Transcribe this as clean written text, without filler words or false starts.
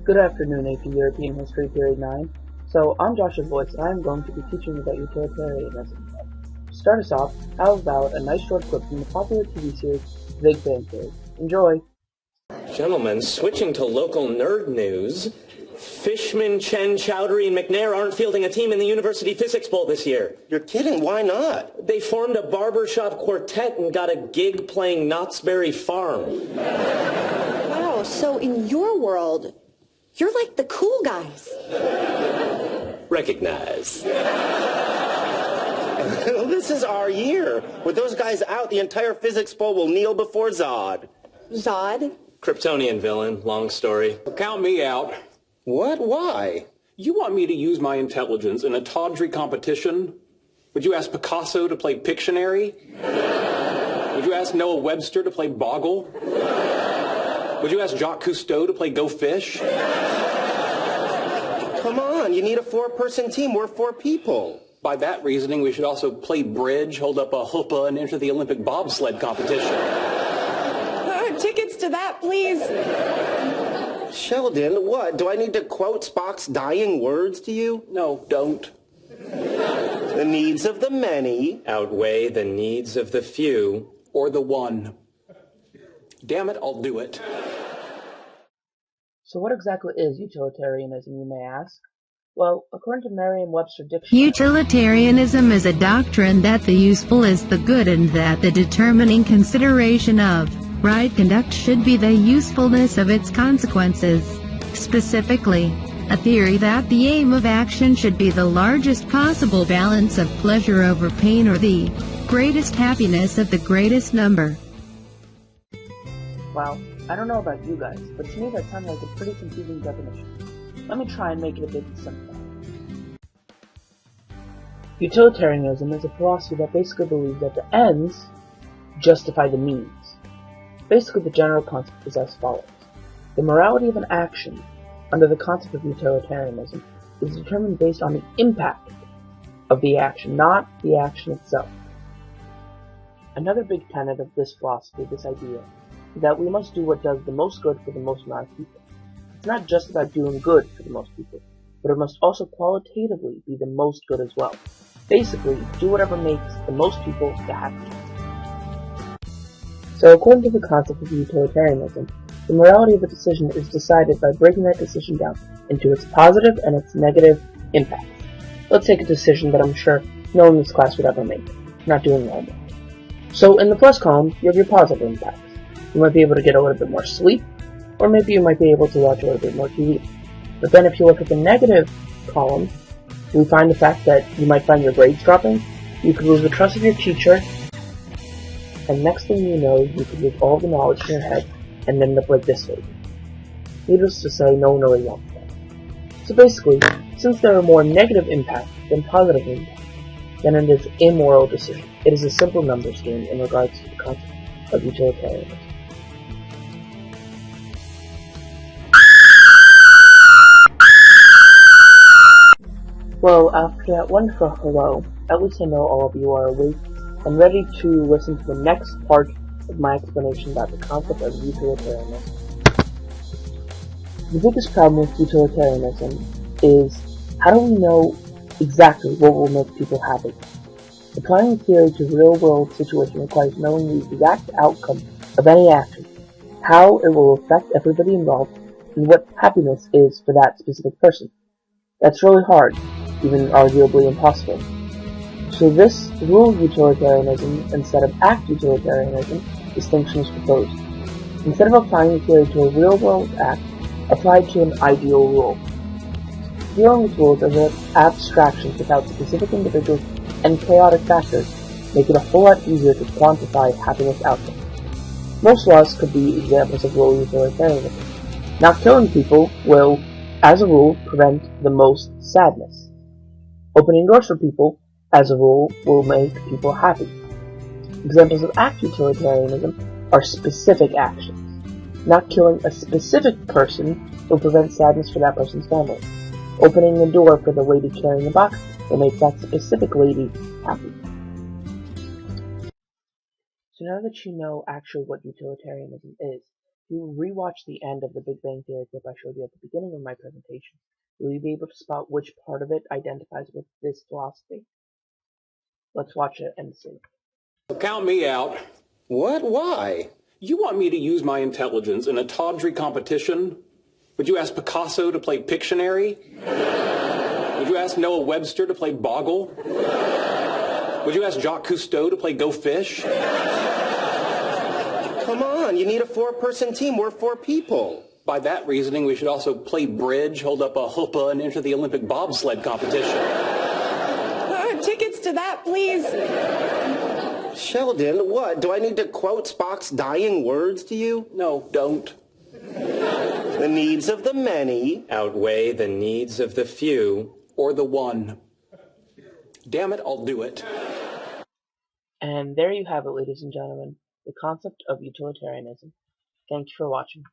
Good afternoon, AP European History Period 9. So, I'm Joshua Voice, and I'm going to be teaching you about utilitarianism. To start us off, how about a nice short clip from the popular TV series Big Bang Theory. Enjoy! Gentlemen, switching to local nerd news, Fishman, Chen, Chowdhury, and McNair aren't fielding a team in the University Physics Bowl this year. You're kidding, why not? They formed a barbershop quartet and got a gig playing Knott's Berry Farm. Wow, so in your world, you're like the cool guys. Recognize. This is our year. With those guys out, the entire physics bowl will kneel before Zod. Zod? Kryptonian villain, long story. Count me out. What? Why? You want me to use my intelligence in a tawdry competition? Would you ask Picasso to play Pictionary? Would you ask Noah Webster to play Boggle? Would you ask Jacques Cousteau to play Go Fish? Come on, you need a 4-person team. We're 4 people. By that reasoning, we should also play bridge, hold up a chuppah, and enter the Olympic bobsled competition. Tickets to that, please. Sheldon, what? Do I need to quote Spock's dying words to you? No, don't. The needs of the many Outweigh the needs of the few. Or the one. Damn it, I'll do it. So what exactly is utilitarianism, you may ask? Well, according to Merriam-Webster Dictionary, utilitarianism is a doctrine that the useful is the good and that the determining consideration of right conduct should be the usefulness of its consequences. Specifically, a theory that the aim of action should be the largest possible balance of pleasure over pain or the greatest happiness of the greatest number. well, I don't know about you guys, but to me that sounds like a pretty confusing definition. Let me try and make it a bit simpler. Utilitarianism is a philosophy that basically believes that the ends justify the means. Basically, the general concept is as follows. The morality of an action, under the concept of utilitarianism, is determined based on the impact of the action, not the action itself. Another big tenet of this philosophy, this idea, is that we must do what does the most good for the most amount of people. It's not just about doing good for the most people, but it must also qualitatively be the most good as well. Basically, do whatever makes the most people the happiest. So according to the concept of utilitarianism, the morality of a decision is decided by breaking that decision down into its positive and its negative impacts. Let's take a decision that I'm sure no one in this class would ever make, not doing homework. So in the plus column, you have your positive impacts. You might be able to get a little bit more sleep, or maybe you might be able to watch a little bit more TV. But then if you look at the negative column, we find the fact that you might find your grades dropping, you could lose the trust of your teacher, and next thing you know, you could lose all the knowledge in your head and end up like this lady. Needless to say, no one really wants that. So basically, since there are more negative impacts than positive impacts, then it is an immoral decision. It is a simple numbers game in regards to the concept of utilitarianism. Well, after that wonderful hello, at least I know all of you are awake and ready to listen to the next part of my explanation about the concept of utilitarianism. The biggest problem with utilitarianism is, how do we know exactly what will make people happy? Applying the theory to a real-world situation requires knowing the exact outcome of any action, how it will affect everybody involved, and what happiness is for that specific person. That's really hard, even arguably impossible. So this rule utilitarianism instead of act utilitarianism distinction is proposed. Instead of applying the theory to a real-world act, apply it to an ideal rule. Dealing with rules as abstractions without specific individuals and chaotic factors make it a whole lot easier to quantify happiness outcomes. Most laws could be examples of rule utilitarianism. Not killing people will, as a rule, prevent the most sadness. Opening doors for people, as a rule, will make people happy. Examples of act utilitarianism are specific actions. Not killing a specific person will prevent sadness for that person's family. Opening the door for the lady carrying the box will make that specific lady happy. So now that you know actually what utilitarianism is, you rewatch the end of the Big Bang Theory clip I showed you at the beginning of my presentation, will you be able to spot which part of it identifies with this philosophy? Let's watch it and see. Count me out. What? Why? You want me to use my intelligence in a tawdry competition? Would you ask Picasso to play Pictionary? Would you ask Noah Webster to play Boggle? Would you ask Jacques Cousteau to play Go Fish? Come on, you need a 4-person team. We're 4 people. By that reasoning, we should also play bridge, hold up a chuppah, and enter the Olympic bobsled competition. Tickets to that, please. Sheldon, what? Do I need to quote Spock's dying words to you? No, don't. The needs of the many outweigh the needs of the few. Or the one. Damn it, I'll do it. And there you have it, ladies and gentlemen, the concept of utilitarianism. Thank you for watching.